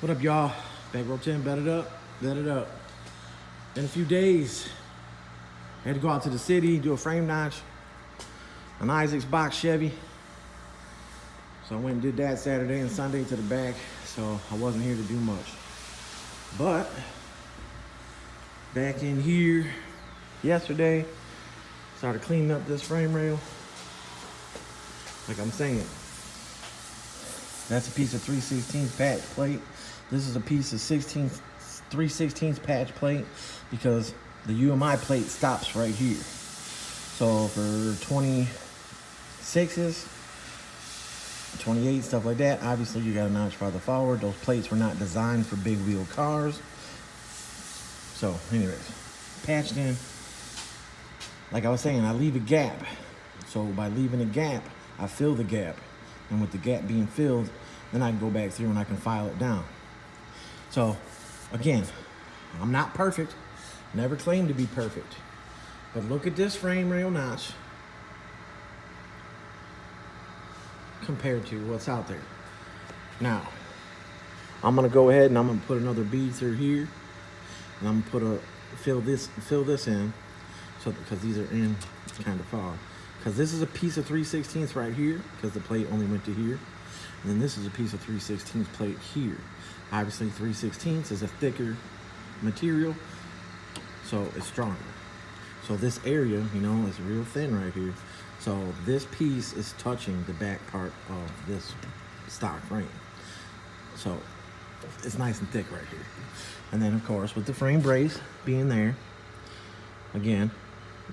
What up, y'all? Bankroll Tim, bet it up. In a few days, I had to go out to the city, do a frame notch on Isaac's box Chevy. So I went and did that Saturday and Sunday to the back, so I wasn't here to do much. But back in here yesterday, started cleaning up this frame rail. Like I'm saying, that's a piece of 3/16 patch plate. This is a piece of 3/16 patch plate because the UMI plate stops right here. So for 26s, 28, stuff like that, obviously you got a notch farther forward. Those plates were not designed for big wheel cars. So anyways, patched in. Like I was saying, I leave a gap. So by leaving a gap, I fill the gap. And with the gap being filled, then I can go back through and I can file it down. So again, I'm not perfect. Never claimed to be perfect. But look at this frame rail notch compared to what's out there. Now, I'm gonna go ahead and I'm gonna put another bead through here. And I'm gonna fill this in, so because these are in kind of far. Because this is a piece of 3/16 right here, because the plate only went to here. And then this is a piece of 3/16 plate here. Obviously 3/16 is a thicker material, so it's stronger. So this area, you know, is real thin right here. So this piece is touching the back part of this stock frame. So it's nice and thick right here. And then of course with the frame brace being there, again,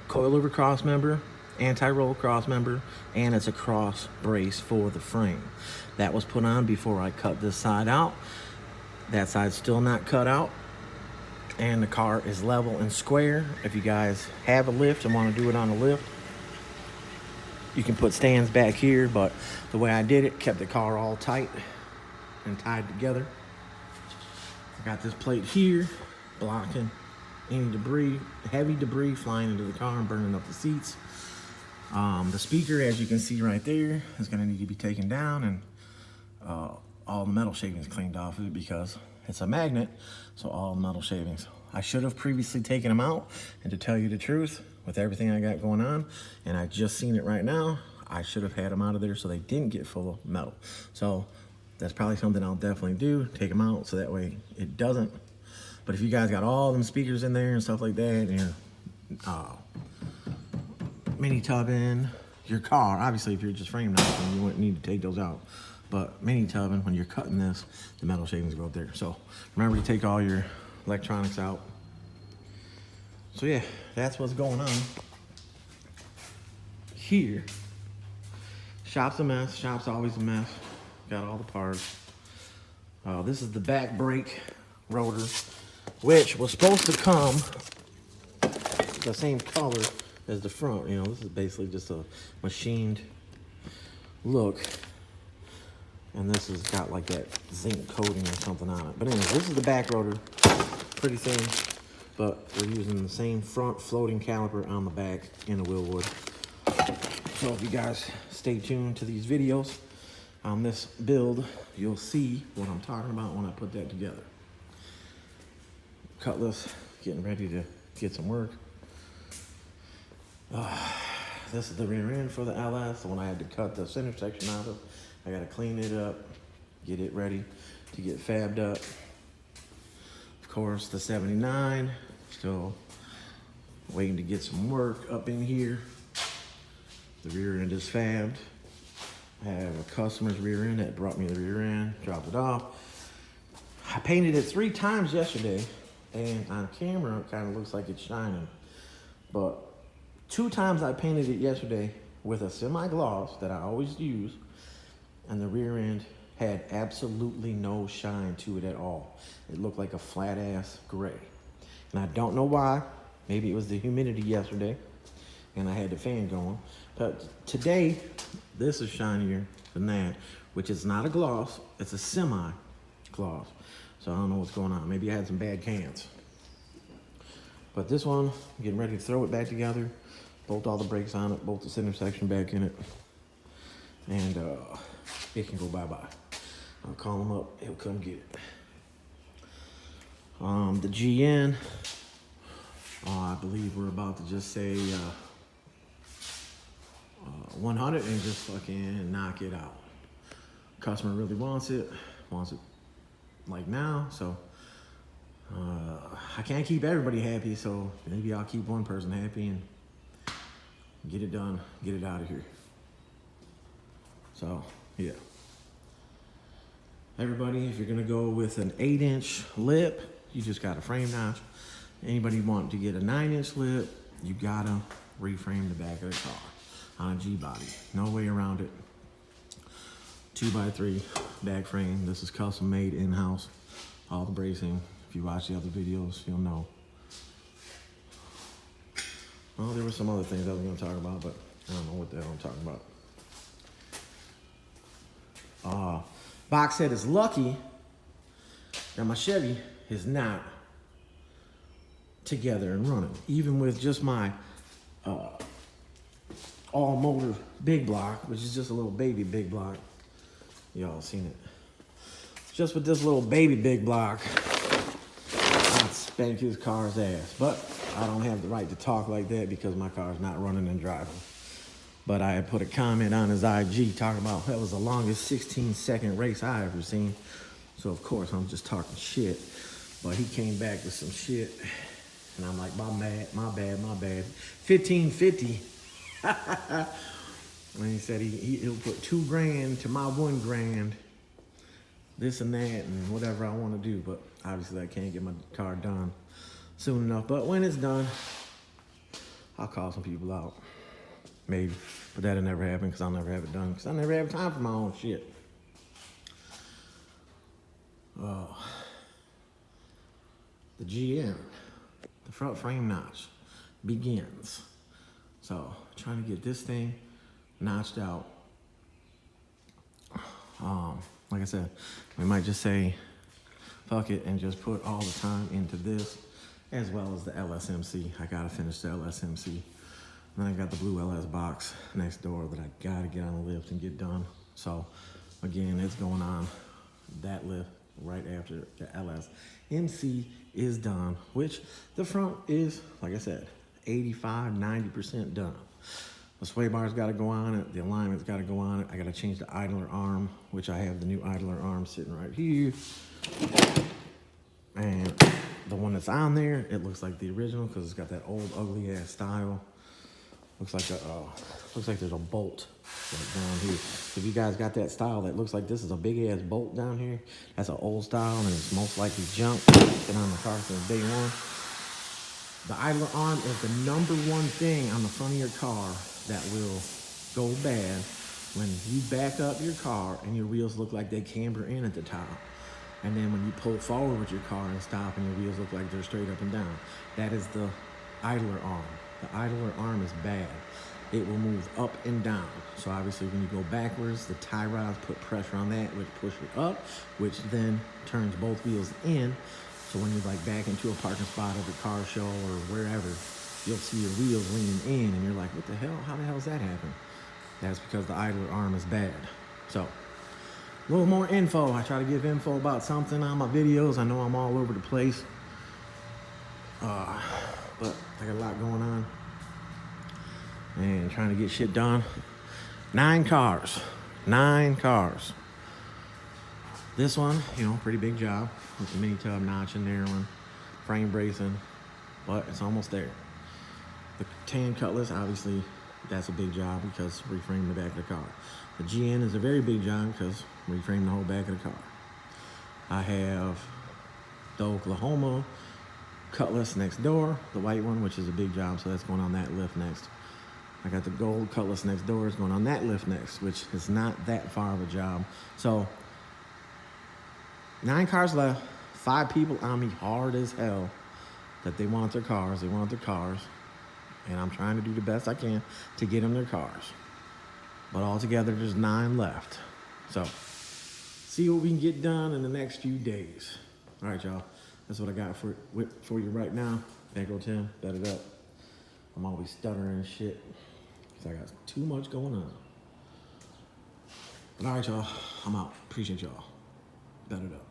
coilover cross member, anti-roll cross member, and it's a cross brace for the frame. That was put on before I cut this side out. That side's still not cut out. And the car is level and square. If you guys have a lift and want to do it on a lift, you can put stands back here, but the way I did it, kept the car all tight and tied together. I got this plate here blocking any debris, heavy debris flying into the car and burning up the seats. The speaker, as you can see right there, is going to need to be taken down and all the metal shavings cleaned off of it because it's a magnet, so all the metal shavings. I should have previously taken them out, and to tell you the truth, with everything I got going on, and I just seen it right now, I should have had them out of there so they didn't get full of metal. So that's probably something I'll definitely do, take them out so that way it doesn't. But if you guys got all them speakers in there and stuff like that, and mini tubbing your car, obviously if you're just frame knocking, you wouldn't need to take those out. But mini tubbing, when you're cutting this, the metal shavings go up there. So remember to take all your electronics out. So yeah, that's what's going on here. Shop's a mess. Shop's always a mess. Got all the parts. This is the back brake rotor, which was supposed to come the same color as the front. You know, this is basically just a machined look. And this has got like that zinc coating or something on it. But anyway, this is the back rotor. Pretty thin, but we're using the same front floating caliper on the back in the wheel wood. So if you guys stay tuned to these videos on this build, you'll see what I'm talking about when I put that together. Cutlass, getting ready to get some work. This is the rear end for the LS, the one I had to cut the center section out of. I gotta clean it up, get it ready to get fabbed up. Of course, the 79, still waiting to get some work up in here. The rear end is fabbed. I have a customer's rear end that brought me the rear end, dropped it off. I painted it 3 times yesterday, and on camera, it kind of looks like it's shining. But 2 times I painted it yesterday with a semi-gloss that I always use, and the rear end had absolutely no shine to it at all. It looked like a flat ass gray. And I don't know why. Maybe it was the humidity yesterday and I had the fan going. But today, this is shinier than that, which is not a gloss, it's a semi-gloss. So I don't know what's going on. Maybe I had some bad cans. But this one, I'm getting ready to throw it back together, bolt all the brakes on it, bolt the center section back in it, and it can go bye-bye. I'll call him up, he'll come get it. The GN, I believe we're about to just say 100 and just fucking knock it out. Customer really wants it like now, so I can't keep everybody happy, so maybe I'll keep one person happy and get it done, get it out of here. So, yeah. Everybody, if you're gonna go with an 8-inch lip, you just got a frame notch. Anybody want to get a 9-inch lip, you gotta reframe the back of the car on a G-body. No way around it. 2x3 back frame. This is custom made in-house. All the bracing. If you watch the other videos, you'll know. Well, there were some other things I was gonna talk about, but I don't know what the hell I'm talking about. Box set is lucky that my Chevy is not together and running. Even with just my all motor big block, which is just a little baby big block. Y'all seen it. Just with this little baby big block, I'd spank his car's ass. But I don't have the right to talk like that because my car's not running and driving. But I had put a comment on his IG talking about that was the longest 16-second race I ever seen. So of course I'm just talking shit. But he came back with some shit. And I'm like, my bad. 1550. And he said he'll put $2,000 to my $1,000. This and that and whatever I want to do. But obviously I can't get my car done soon enough. But when it's done, I'll call some people out. Maybe. But that'll never happen because I'll never have it done. Because I never have time for my own shit. The GM, the front frame notch, begins. So, trying to get this thing notched out. Like I said, we might just say, fuck it, and just put all the time into this, as well as the LSMC. I gotta finish the LSMC. And I got the blue LS box next door that I gotta get on the lift and get done. So, again, it's going on that lift right after the LS MC is done, which the front is, like I said, 85, 90% done. The sway bar's got to go on it. The alignment's got to go on it. I got to change the idler arm, which I have the new idler arm sitting right here. And the one that's on there, it looks like the original because it's got that old ugly ass style. Looks like there's a bolt like down here. If you guys got that style that looks like this is a big ass bolt down here, that's an old style and it's most likely junk. Been on the car since day one. The idler arm is the number one thing on the front of your car that will go bad when you back up your car and your wheels look like they camber in at the top. And then when you pull forward with your car and stop and your wheels look like they're straight up and down. That is the idler arm. The idler arm is bad. It will move up and down. So obviously when you go backwards, the tie rods put pressure on that, which push it up, which then turns both wheels in. So when you're like back into a parking spot at the car show or wherever, you'll see your wheels leaning in and you're like, what the hell? How the hell does that happen? That's because the idler arm is bad. So a little more info. I try to give info about something on my videos. I know I'm all over the place. But I got a lot going on and trying to get shit done. 9 cars. This one, pretty big job with the mini tub notch in there on frame bracing, but it's almost there. The tan cutlass, obviously, that's a big job because reframe the back of the car. The GN is a very big job because reframe the whole back of the car. I have the Oklahoma cutlass next door, the white one, which is a big job, so that's going on that lift next. I got the gold cutlass next door, is going on that lift next, which is not that far of a job. So 9 cars left, 5 people on me hard as hell that they want their cars, and I'm trying to do the best I can to get them their cars. But altogether, there's 9 left. So, see what we can get done in the next few days. All right, y'all. That's what I got for you right now. Bankroll Tim, bet it up. I'm always stuttering and shit because I got too much going on. But all right, y'all. I'm out. Appreciate y'all. Bet it up.